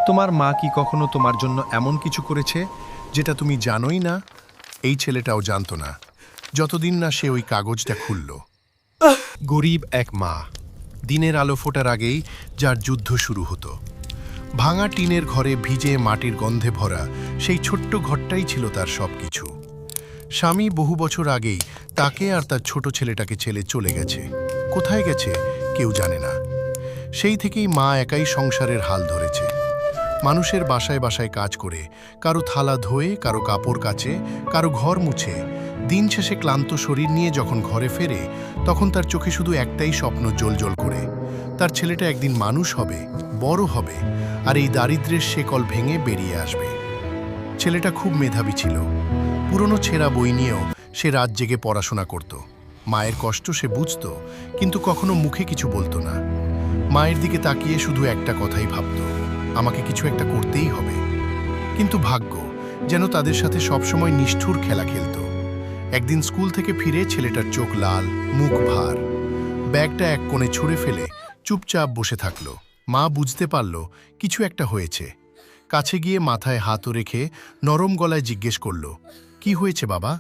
তোমার মা কি কখনো তোমার জন্য এমন কিছু করেছে যেটা তুমি জানোই না? এই ছেলেটাও জানতো না, যতদিন না সে ওই কাগজটা খুলল। গরিব এক মা, দিনের আলো ফোটার আগেই যার যুদ্ধ শুরু হতো। ভাঙা টিনের ঘরে ভিজে মাটির গন্ধে ভরা সেই ছোট্ট ঘরটাই ছিল তার সবকিছু। স্বামী বহু বছর আগেই তাকে আর তার ছোট ছেলেটাকে ছেড়ে চলে গেছে। কোথায় গেছে কেউ জানে না। সেই থেকেই মা একাই সংসারের হাল ধরেছে। মানুষের বাসায় বাসায় কাজ করে, কারো থালা ধোয়ে, কারো কাপড় কাচে, কারো ঘর মুছে। দিন শেষে ক্লান্ত শরীর নিয়ে যখন ঘরে ফেরে, তখন তার চোখে শুধু একটাই স্বপ্ন জ্বলজ্বল করে। তার ছেলেটা একদিন মানুষ হবে, বড় হবে, আর এই দারিদ্র্যের শেকল ভেঙে বেরিয়ে আসবে। ছেলেটা খুব মেধাবী ছিল। পুরনো ছেঁড়া বই নিয়েও সে রাত জেগে পড়াশোনা করত। মায়ের কষ্ট সে বুঝত, কিন্তু কখনো মুখে কিছু বলতো না। মায়ের দিকে তাকিয়ে শুধু একটা কথাই ভাবত, আমাকে কিছু একটা করতেই হবে। কিন্তু ভাগ্য যেন তাদের সাথে সবসময় নিষ্ঠুর খেলা খেলত। একদিন স্কুল থেকে ফিরে ছেলেটার চোখ লাল, মুখ ভার। ব্যাগটা এক কোণে ছুঁড়ে ফেলে চুপচাপ বসে থাকল। মা বুঝতে পারল কিছু একটা হয়েছে। কাছে গিয়ে মাথায় হাতও রেখে নরম গলায় জিজ্ঞেস করল, কি হয়েছে বাবা?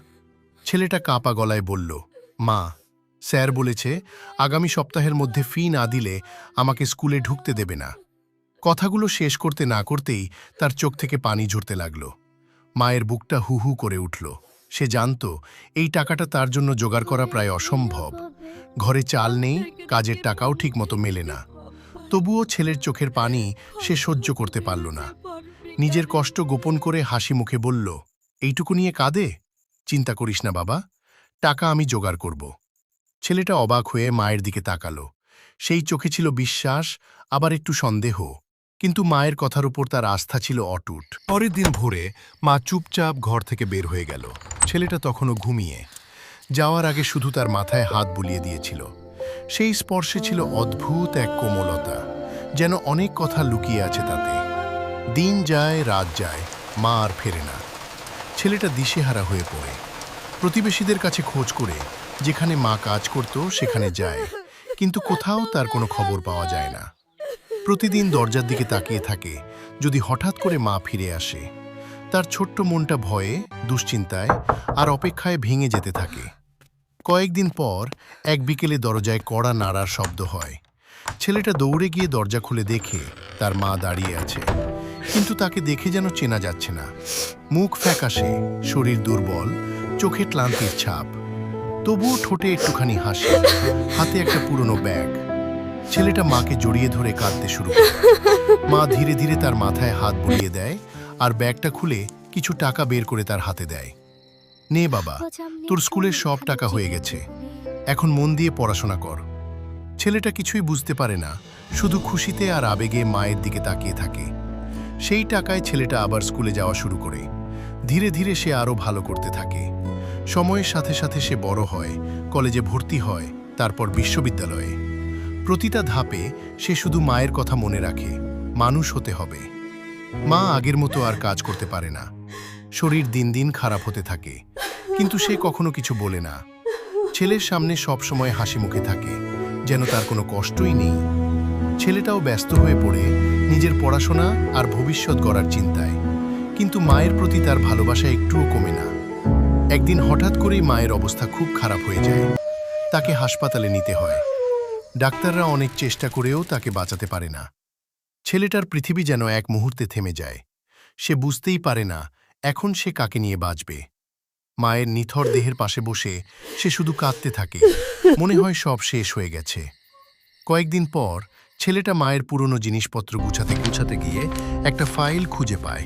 ছেলেটা কাঁপা গলায় বলল, মা, স্যার বলেছে আগামী সপ্তাহের মধ্যে ফি না দিলে আমাকে স্কুলে ঢুকতে দেবে না। কথাগুলো শেষ করতে না করতেই তার চোখ থেকে পানি ঝরতে লাগল। মায়ের বুকটা হু হু করে উঠল। সে জানত এই টাকাটা তার জন্য জোগাড় করা প্রায় অসম্ভব। ঘরে চাল নেই, কাজের টাকাও ঠিকমতো মেলে না। তবুও ছেলের চোখের পানি সে সহ্য করতে পারল না। নিজের কষ্ট গোপন করে হাসি মুখে বলল, এইটুকু নিয়ে কাঁদে? চিন্তা করিস না বাবা, টাকা আমি জোগাড় করব। ছেলেটা অবাক হয়ে মায়ের দিকে তাকালো। সেই চোখে ছিল বিশ্বাস, আবার একটু সন্দেহ, কিন্তু মায়ের কথার উপর তার আস্থা ছিল অটুট। পরের দিন ভোরে মা চুপচাপ ঘর থেকে বের হয়ে গেল। ছেলেটা তখনও ঘুমিয়ে। যাওয়ার আগে শুধু তার মাথায় হাত বুলিয়ে দিয়েছিল। সেই স্পর্শে ছিল অদ্ভুত এক কোমলতা, যেন অনেক কথা লুকিয়ে আছে তাতে। দিন যায়, রাত যায়, মা আর ফেরে না। ছেলেটা দিশেহারা হয়ে পড়ে। প্রতিবেশীদের কাছে খোঁজ করে যেখানে মা কাজ করত সেখানে যায়, কিন্তু কোথাও তার কোনো খবর পাওয়া যায় না। প্রতিদিন দরজার দিকে তাকিয়ে থাকে, যদি হঠাৎ করে মা ফিরে আসে। তার ছোট্ট মনটা ভয়ে, দুশ্চিন্তায় আর অপেক্ষায় ভেঙে যেতে থাকে। কয়েকদিন পর এক বিকেলে দরজায় কড়া নাড়ার শব্দ হয়। ছেলেটা দৌড়ে গিয়ে দরজা খুলে দেখে তার মা দাঁড়িয়ে আছে, কিন্তু তাকে দেখে যেন চেনা যাচ্ছে না। মুখ ফ্যাকাশে, শরীর দুর্বল, চোখে ক্লান্তির ছাপ। তবুও ঠোঁটে একটুখানি হাসি, হাতে একটা পুরনো ব্যাগ। ছেলেটা মাকে জড়িয়ে ধরে কাঁদতে শুরু করে। মা ধীরে ধীরে তার মাথায় হাত বুলিয়ে দেয় আর ব্যাগটা খুলে কিছু টাকা বের করে তার হাতে দেয়। নে বাবা, তোর স্কুলের সব টাকা হয়ে গেছে, এখন মন দিয়ে পড়াশোনা কর। ছেলেটা কিছুই বুঝতে পারে না, শুধু খুশিতে আর আবেগে মায়ের দিকে তাকিয়ে থাকে। সেই টাকায় ছেলেটা আবার স্কুলে যাওয়া শুরু করে। ধীরে ধীরে সে আরও ভালো করতে থাকে। সময়ের সাথে সাথে সে বড় হয়, কলেজে ভর্তি হয়, তারপর বিশ্ববিদ্যালয়ে। প্রতিটা ধাপে সে শুধু মায়ের কথা মনে রাখে, মানুষ হতে হবে। মা আগের মতো আর কাজ করতে পারে না। শরীর দিন দিন খারাপ হতে থাকে, কিন্তু সে কখনো কিছু বলে না। ছেলের সামনে সব সময় হাসি মুখে থাকে, যেন তার কোনো কষ্টই নেই। ছেলেটাও ব্যস্ত হয়ে পড়ে নিজের পড়াশোনা আর ভবিষ্যৎ গড়ার চিন্তায়, কিন্তু মায়ের প্রতি তার ভালোবাসা একটুও কমে না। একদিন হঠাৎ করেই মায়ের অবস্থা খুব খারাপ হয়ে যায়। তাকে হাসপাতালে নিতে হয়। ডাক্তাররা অনেক চেষ্টা করেও তাকে বাঁচাতে পারে না। ছেলেটার পৃথিবী যেন এক মুহূর্তে থেমে যায়। সে বুঝতেই পারে না এখন সে কাকে নিয়ে বাঁচবে। মায়ের নিথর দেহের পাশে বসে সে শুধু কাঁদতে থাকে, মনে হয় সব শেষ হয়ে গেছে। কয়েকদিন পর ছেলেটা মায়ের পুরনো জিনিসপত্র গুছাতে গুছাতে গিয়ে একটা ফাইল খুঁজে পায়।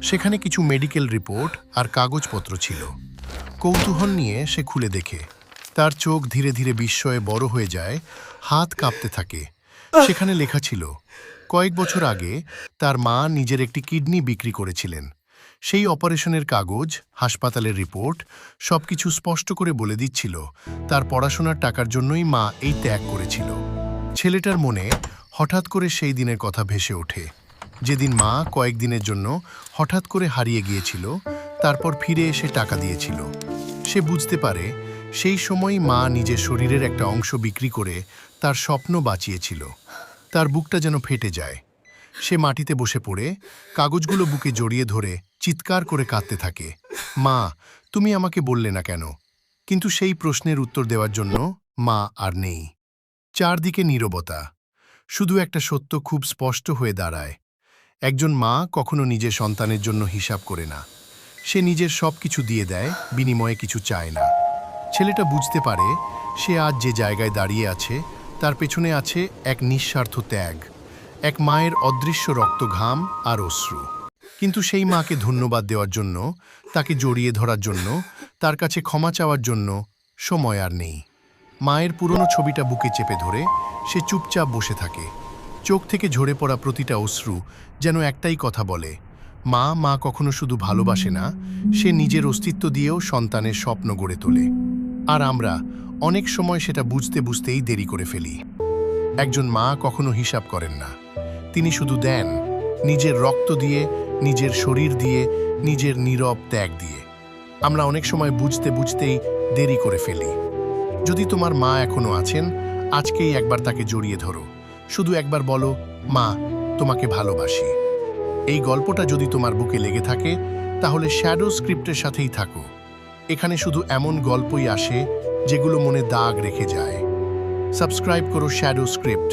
সেখানে কিছু মেডিকেল রিপোর্ট আর কাগজপত্র ছিল। কৌতূহল নিয়ে সে খুলে দেখে। তার চোখ ধীরে ধীরে বিস্ময়ে বড় হয়ে যায়, হাত কাঁপতে থাকে। সেখানে লেখা ছিল, কয়েক বছর আগে তার মা নিজের একটি কিডনি বিক্রি করেছিলেন। সেই অপারেশনের কাগজ, হাসপাতালের রিপোর্ট, সবকিছু স্পষ্ট করে বলে দিচ্ছিল তার পড়াশোনার টাকার জন্যই মা এই ত্যাগ করেছিল। ছেলেটার মনে হঠাৎ করে সেই দিনের কথা ভেসে ওঠে, যেদিন মা কয়েকদিনের জন্য হঠাৎ করে হারিয়ে গিয়েছিল, তারপর ফিরে এসে টাকা দিয়েছিল। সে বুঝতে পারে সেই সময়ই মা নিজের শরীরের একটা অংশ বিক্রি করে তার স্বপ্ন বাঁচিয়েছিল। তার বুকটা যেন ফেটে যায়। সে মাটিতে বসে পড়ে কাগজগুলো বুকে জড়িয়ে ধরে চিৎকার করে কাঁদতে থাকে। মা, তুমি আমাকে বললে না কেন? কিন্তু সেই প্রশ্নের উত্তর দেওয়ার জন্য মা আর নেই। চারদিকে নীরবতা। শুধু একটা সত্য খুব স্পষ্ট হয়ে দাঁড়ায়। একজন মা কখনো নিজের সন্তানের জন্য হিসাব করে না। সে নিজের সব কিছু দিয়ে দেয়, বিনিময়ে কিছু চায় না। ছেলেটা বুঝতে পারে সে আজ যে জায়গায় দাঁড়িয়ে আছে তার পেছনে আছে এক নিঃস্বার্থ ত্যাগ, এক মায়ের অদৃশ্য রক্ত, ঘাম আর অশ্রু। কিন্তু সেই মাকে ধন্যবাদ দেওয়ার জন্য, তাকে জড়িয়ে ধরার জন্য, তার কাছে ক্ষমা চাওয়ার জন্য সময় আর নেই। মায়ের পুরনো ছবিটা বুকে চেপে ধরে সে চুপচাপ বসে থাকে। চোখ থেকে ঝরে পড়া প্রতিটা অশ্রু যেন একটাই কথা বলে, মা। মা কখনো শুধু ভালোবাসে না, সে নিজের অস্তিত্ব দিয়েও সন্তানের স্বপ্ন গড়ে তোলে। আর আমরা অনেক সময় সেটা বুঝতে বুঝতেই দেরি করে ফেলি। একজন মা কখনো হিসাব করেন না, তিনি শুধু দেন, নিজের রক্ত দিয়ে, নিজের শরীর দিয়ে, নিজের নীরব ত্যাগ দিয়ে। আমরা অনেক সময় বুঝতে বুঝতেই দেরি করে ফেলি। যদি তোমার মা এখনো আছেন, আজকেই একবার তাকে জড়িয়ে ধরো। শুধু একবার বলো, মা, তোমাকে ভালোবাসি। এই গল্পটা যদি তোমার বুকে লেগে থাকে, তাহলে শ্যাডো স্ক্রিপ্টের সাথেই থাকো। এখানে শুধু এমন গল্পই আসে যেগুলো মনে দাগ রেখে যায়। সাবস্ক্রাইব করো শ্যাডো স্ক্রিপ্ট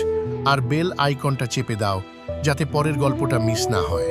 আর বেল আইকনটা চেপে দাও, যাতে পরের গল্পটা মিস না হয়।